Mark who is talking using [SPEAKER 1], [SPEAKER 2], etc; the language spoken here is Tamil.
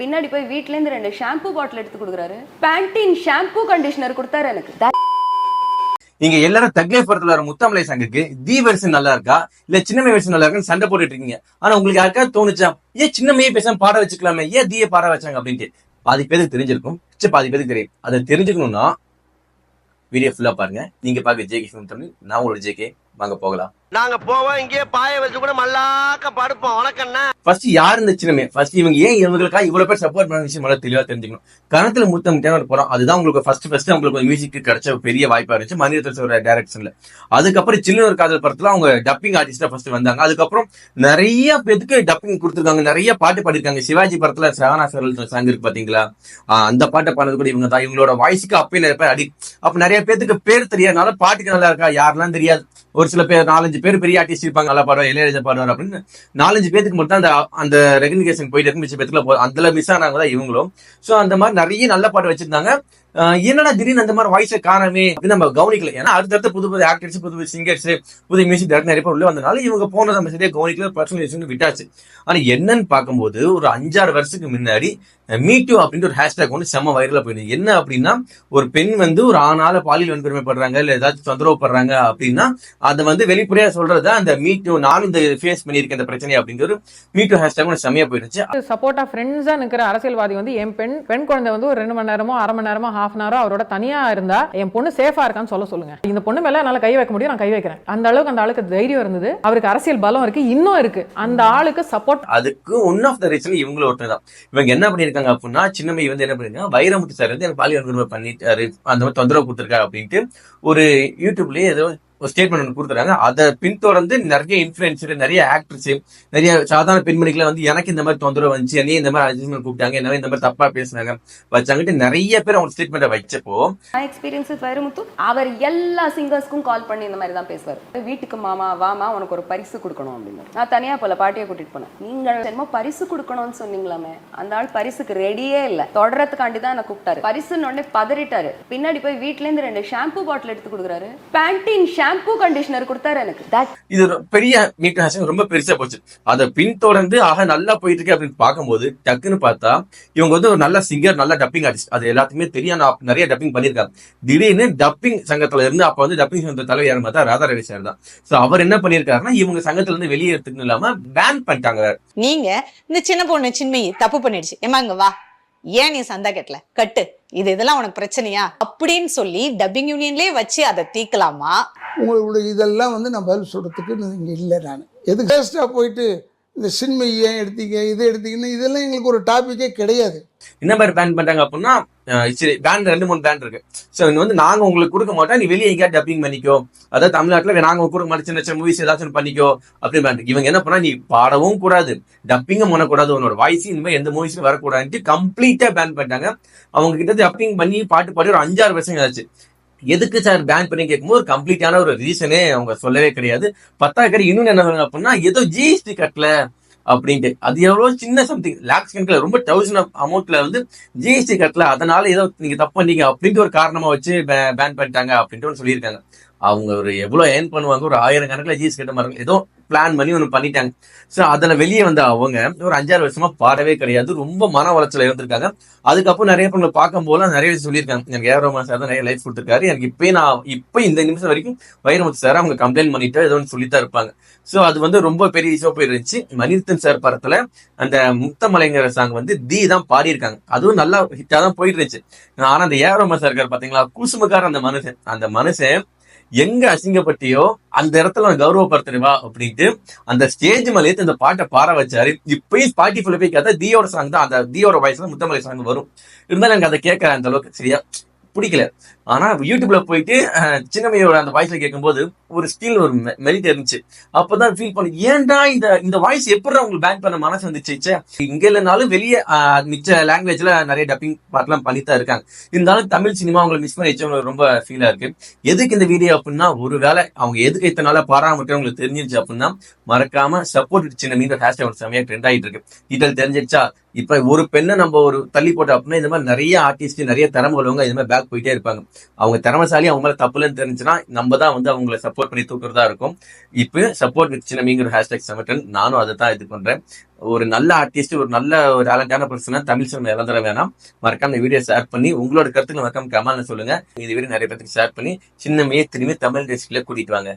[SPEAKER 1] பின்னாடி போய் வீட்ல இருந்து 2 ஷாம்பு பாட்டில் எடுத்து கொடுக்குறாரு. பேண்டீன் ஷாம்பு கண்டிஷனர் கொடுத்தாரு எனக்கு.
[SPEAKER 2] நீங்க எல்லாரும் தக்லைஃப் படத்துல வர முத்தமலை சாங்குக்கு தி வெர்ஷன் நல்லா இருக்கா இல்ல சின்னமை வெர்ஷன் நல்லா இருக்கான்னு சண்டை போட்டுட்டு இருக்கீங்க. ஆனா உங்களுக்கு யாருக்காவது தோணுச்சா ஏன் சின்னமையே பேசாம பாட வச்சுக்கலாமே, ஏன் தீய பாட வச்சாங்க அப்படின்ட்டு? பாதி பேருக்கு தெரிஞ்சிருக்கும், பாதி பேருக்கு தெரியும். அதை தெரிஞ்சுக்கணும்னா வீடியோ ஃபுல்லா பாருங்க. நீங்க பாக்க ஜேகே ஃபிலிம் தமிழ், நான் உங்களோட ஜேகே. வாங்க போகலாம்.
[SPEAKER 3] நாங்க போவோம், இங்கே பாய வச்சு கூட மல்லாக்க படுப்போம். வணக்கம்னா
[SPEAKER 2] ஃபர்ஸ்ட் யார் இந்த சின்னமே, ஃபர்ஸ்ட் இவங்க ஏன் இவங்களுக்கா இவ்வளவு பேர் சப்போர்ட் பண்ண விஷயம் நல்லா தெளிவா தெரிஞ்சுக்கணும். கணத்துல முத்தம் போறோம், அதுதான் உங்களுக்கு ஃபர்ஸ்ட் உங்களுக்கு மியூசிக் கிடைச்ச பெரிய வாய்ப்பா இருந்துச்சு மணிரத்னம் டைரக்ஷன்ல. அதுக்கப்புறம் சின்ன ஒரு காதல் படத்துல அவங்க டப்பிங் ஆர்டிஸ்டா ஃபர்ஸ்ட் வந்தாங்க. அதுக்கப்புறம் நிறைய பேருக்கு டப்பிங் கொடுத்துருக்காங்க, நிறைய பாட்டு பாடிருக்காங்க. சிவாஜி படத்துல சஹானா சரல் சாங் இருக்கு பாத்தீங்களா, அந்த பாட்டை பாடுறது கூட இவங்க தான். இவங்களோட வாய்ஸுக்கு அப்பயே நிறைய பேர் அப்ப நிறைய பேருக்கு பேர் தெரியாதனால பாட்டுக்கு நல்லா இருக்கா யாரெல்லாம் தெரியாது. ஒரு சில பேர் 4-5 பேர் பெரிய ஆர்டிஸ்ட் இருப்பாங்க, நல்லா பாடுவார், இளையராஜா பாடுவார் அப்படின்னு 4-5 பேருக்கு மட்டும் அந்த ரெகக்னிகேஷன் போயிட்டு இருக்கு. மிச்ச பேத்துல அதுல மிஸ் ஆனாங்க தான் இவங்களும். சோ அந்த மாதிரி நிறைய நல்ல பாட்டு வச்சிருந்தாங்க. என்னடா திடீர்னு அந்த மாதிரி வாய்ஸை காணமே அப்படின்னு நம்ம கவனிக்கல. ஏன்னா அடுத்தடுத்த புது ஆக்டர்ஸ், புது சிங்கர்ஸ், புது மியூசிக் டைரக்டர் நிறைய பேர் உள்ள வந்தனால இவங்க போனதை நம்ம சரியா கவனிக்கல, பர்சனல் விட்டாச்சு. ஆனா என்னன்னு பார்க்கும்போது ஒரு 5-6 வருஷத்துக்கு முன்னாடி மீட்டு அப்படின்ற ஒரு ஹேஷ்டாக் ஒன்று செம்ம வைரலா போயிடுது. என்ன அப்படின்னா, ஒரு பெண் ஒரு ஆணால பாலியல் வன்கொடுமைப்படுறாங்க இல்ல ஏதாச்சும் தொந்தரவு படுறாங்க அப்படின்னா அதை வெளிப்படையா சொல்றதா அந்த மீட்டு, நானும் இந்த ஃபேஸ் பண்ணியிருக்கேன் இந்த பிரச்சனை அப்படிங்கிற ஒரு மீட்டு ஹேஷ்டாக் ஒன்று செம்மையா போயிடுச்சு.
[SPEAKER 4] சப்போர்ட்டா ஃப்ரெண்ட்ஸா நிக்கிற அரசியல்வாதி என் பெண் குழந்தை ஒரு 2 மணி நேரமோ 1/2 மணி நேரமோ ஹாஃப் அன் ஹவரோ அவரோட தனியா இருந்தா என் பொண்ணு சேஃபா இருக்கான்னு சொல்லுங்க. இந்த பொண்ணு மேல என்னால கை வைக்க முடியும், நான் கை வைக்கிறேன். அந்த அளவுக்கு அந்த ஆளுக்கு தைரியம் இருந்தது, அவருக்கு அரசியல் பலம் இருக்கு, இன்னும் இருக்கு. அந்த ஆளுக்கு சப்போர்ட்.
[SPEAKER 2] அதுக்கு ஒன் ஆஃப் த ரீசன் இவங்கள ஒருத்தர் தான். இவங்க என்ன பண்ணிருக்காங்க அப்படின்னா, சின்னமை என்ன பண்ணிருக்காங்க, வைரமுத்து சார் எனக்கு பாலியல் வன்கொடுமை பண்ணிட்டாரு, அந்த மாதிரி தொந்தரவு கொடுத்திருக்காரு அப்படின்ட்டு ஒரு யூடியூப்லயே ஏதோ ஒரு ஸ்டேட்மெண்ட் ஒன்று கொடுத்துறாங்க. அதை பின்தொடர்ந்து நிறைய இன்ஃபுளுசர், நிறைய ஆக்டர்ஸ், நிறைய சாதாரண பெண்மணிகளை எனக்கு இந்த மாதிரி தொந்தரவு வந்துச்சு, என்னையே இந்த மாதிரி அட்ஜஸ்ட்மெண்ட் கூப்பிட்டாங்க, என்ன இந்த மாதிரி தப்பா பேசினாங்க வச்சாங்கிட்டு நிறைய பேர் அவங்க ஸ்டேட்மெண்ட்டை வச்சப்போ
[SPEAKER 1] எக்ஸ்பீரியன்ஸ் வைரமுத்து அவர் எல்லா சிங்கர்ஸ்க்கும் கால் பண்ணி இந்த மாதிரி தான் பேசுவார். வீட்டுக்கு மாமா வாமா உனக்கு ஒரு பரிசு கொடுக்கணும் அப்படின்னு. நான் தனியா போல பாட்டியை கூட்டிட்டு போனேன். நீங்க என்னமோ பரிசு கொடுக்கணும்னு சொன்னீங்களாமே, அந்த ஆள் பரிசுக்கு ரெடியே இல்ல, தொடரத்துக்காண்டி தான் என்ன கூப்பிட்டாரு. பரிசுன்னு உடனே பதறிட்டாரு. பின்னாடி போய் வீட்ல இருந்து 2 ஷாம்பு பாட்டில் எடுத்து கொடுக்குறாரு. பேண்டீன் ஷாம்பு கண்டிஷனர் கொடுத்தாரு எனக்கு.
[SPEAKER 2] இது பெரிய மீட்டு ஹேஷ்டாக் ரொம்ப பெருசா போச்சு. அதை பின்தொடர்ந்து நல்லா போயிட்டு இருக்கு அப்படின்னு பார்க்கும்போது டக்குன்னு பார்த்தா இவங்க ஒரு நல்ல சிங்கர், நல்ல டப்பிங் ஆர்டிஸ்ட், அது எல்லாத்துக்குமே தெரியும், நிறைய டப்பிங் பண்ணிருக்காங்க. திடீர்னு டப்பிங் சங்கத்துல இருந்து அப்ப டப்பிங் சங்கத்துல தலைவர் யாரும் பார்த்தா ராதா ரவி சார் தான். சோ அவர் என்ன பண்ணிருக்காருன்னா, இவங்க சங்கத்துல இருந்து வெளியே எடுத்துக்கணும் இல்லாம பேன் பண்ணிட்டாங்க.
[SPEAKER 5] நீங்க இந்த சின்ன பொண்ணு சின்மையை தப்பு பண்ணிடுச்சு, ஏமாங்க வா, ஏன் நீ சந்தா கட்டல கட்டு, இதெல்லாம் உனக்கு பிரச்சனையா அப்படின்னு சொல்லி டப்பிங் யூனியன்லயே வச்சு அதை தீர்க்கலாமா?
[SPEAKER 6] உங்களுடைய இதெல்லாம் நான் பதில் சொல்றதுக்கு இங்கே இல்லை. நான் எதுக்கு வேஸ்டா போயிட்டு இந்த சின்மை ஏன் எடுத்தீங்க, இதை எடுத்தீங்கன்னா இதெல்லாம் எங்களுக்கு ஒரு டாபிக்கே கிடையாது.
[SPEAKER 2] என்ன மாதிரி பேன் பண்றாங்க அப்படின்னா, சரி பேன் 2-3 பேன் இருக்கு. சோ நாங்க உங்களுக்கு கொடுக்க மாட்டோம், நீ வெளியே எங்கேயா டப்பிங் பண்ணிக்கோ, அதாவது தமிழ்நாட்டுல நாங்க கொடுக்க மாட்டோம், சின்ன சின்ன மூவிஸ் ஏதாச்சும் பண்ணிக்கோ அப்படி பேன். இவங்க என்ன பண்ணா, நீ பாடவும் கூடாது, டப்பிங்கும் பண்ணக்கூடாது, உன்னோட வாய்ஸ் இனிமே எந்த மூவிஸ்ல வரக்கூடாதுன்னு கம்ப்ளீட்டா பேன் பண்ணிட்டாங்க. அவங்க கிட்ட டப்பிங் பண்ணி பாட்டு பாடி ஒரு 5-6 வருஷம் ஆச்சு. எதுக்கு சார் பேன் பண்ணி கேட்கும்போது கம்ப்ளீட்டான ஒரு ரீசனே அவங்க சொல்லவே கிடையாது. 10,000 இன்னும் என்ன அப்படின்னா, ஏதோ ஜிஎஸ்டி கட்டல அப்படின்ட்டு. அது எவ்வளவு சின்ன சம்திங் லாக்ஸ் கணக்குல, ரொம்ப 1000 அமௌண்ட்ல ஜிஎஸ்டி கட்டல, அதனால ஏதோ நீங்க தப்பு பண்ணீங்க அப்படின்ட்டு ஒரு காரணமா வச்சு பேன் பண்ணிட்டாங்க அப்படின்ட்டு சொல்லியிருக்காங்க. அவங்க ஒரு எவ்வளவு ஏர்ன் பண்ணுவாங்க, ஒரு 1000 கணக்குல ஜிஎஸ்டி கட்ட மாதிரி ஏதோ பிளான் பண்ணி ஒன்று பண்ணிட்டாங்க. சோ அதுல வெளியே வந்த அவங்க ஒரு 5-6 வருஷமா பாடவே கிடையாது, ரொம்ப மன உளைச்சல இருந்திருக்காங்க. அதுக்கப்புறம் நிறைய பேர் பார்க்கும் போல நிறைய சொல்லியிருக்காங்க, எனக்கு ஏஆர் ரஹ்மான் சார் தான் நிறைய லைஃப் கொடுத்துருக்காரு, எனக்கு இப்ப இந்த நிமிஷம் வரைக்கும் வைரமுத்து சார் அவங்க கம்ப்ளைண்ட் பண்ணிட்டு ஏதோ ஒன்று சொல்லித்தான் இருப்பாங்க. சோ அது ரொம்ப பெரிய இஷ்யூ போயிருந்துச்சு. மணிரத்னம் சார் படத்துல அந்த முத்தமலைங்கிற சாங் தி தான் பாடியிருக்காங்க, அதுவும் நல்லா ஹிட்டா தான் போயிட்டு இருந்துச்சு. ஆனா அந்த ஏஆர் ரஹ்மான் சார் இருக்காரு பாத்தீங்களா, குசுமுக்கார அந்த மனுஷன் எங்க அசிங்கப்பட்டியோ அந்த இடத்துல கௌரவப்படுத்துவா அப்படின்ட்டு அந்த ஸ்டேஜ் மேலே அந்த பாட்டை பாட வச்சாரு. இப்பயும் ஸ்பாட்டிஃபைல போய் கேட்டா தியோட சாங் தான், அந்த தியோட வாய்ஸ்ல முத்தமலை சாங் வரும். இருந்தாலும் எனக்கு அதை கேட்க அந்த அளவுக்கு சரியா பிடிக்கல. ஆனா யூடியூப்ல போயிட்டு சின்னமையோட அந்த வாய்ஸ்ல கேட்கும்போது ஒரு ஸ்டில் ஒரு மெலிட் இருந்துச்சு. அப்பதான் ஃபீல் பண்ணி, ஏன்டா இந்த வாய்ஸ் எப்படி உங்களுக்கு பேன் பண்ண மனசு வந்துச்சு. இங்க இல்லைனாலும் வெளியே மிச்ச லாங்குவேஜ்ல நிறைய டப்பிங் பாட்டுலாம் பண்ணித்தான் இருக்காங்க. இருந்தாலும் தமிழ் சினிமா அவங்களை மிஸ் பண்ணி வச்சவங்களுக்கு ரொம்ப ஃபீலா இருக்கு. எதுக்கு இந்த வீடியோ அப்படின்னா, ஒருவேளை அவங்க எதுக்கு இத்தனை நாள பாராமட்டும் உங்களுக்கு தெரிஞ்சிருச்சு அப்படின்னா, மறக்காம சப்போர்ட் சின்ன மீது ஹேஷ்டாக் செமையா ட்ரெண்ட் ஆகிட்டு இருக்கு. டீட்டெயில் தெரிஞ்சிருச்சா இப்ப ஒரு பெண்ணை நம்ம ஒரு தள்ளி போட்டோம் அப்படின்னா இந்த மாதிரி நிறைய ஆர்டிஸ்ட் நிறைய திறமை உள்ளவங்க இது மாதிரி பேக் போயிட்டே இருப்பாங்க. அவங்க திறமைசாலி, அவங்க மேல தப்புலன்னு தெரிஞ்சுன்னா நம்ம தான் வந்து அவங்களை சப்போர்ட் பண்ணி தூக்குறதா இருக்கும். இப்போ சப்போர்ட் வித் சின்னமிங்கிற ஹேஷ்டாக் சமட்டன் நானும் அதை தான் இது பண்றேன். ஒரு நல்ல ஆர்டிஸ்ட், ஒரு நல்ல ஒரு டேலண்டான பர்சனா தமிழ் சினிமா இழந்துட வேணாம். மறக்காம இந்த வீடியோ ஷேர் பண்ணி உங்களோட கருத்துக்களை மறக்காம கமெண்ட்ல சொல்லுங்க. இந்த வீடியோ நிறைய பேருக்கு ஷேர் பண்ணி சின்னமையே திரும்பி தமிழ் இண்டஸ்ட்ரியில கூட்டிட்டு வாங்க.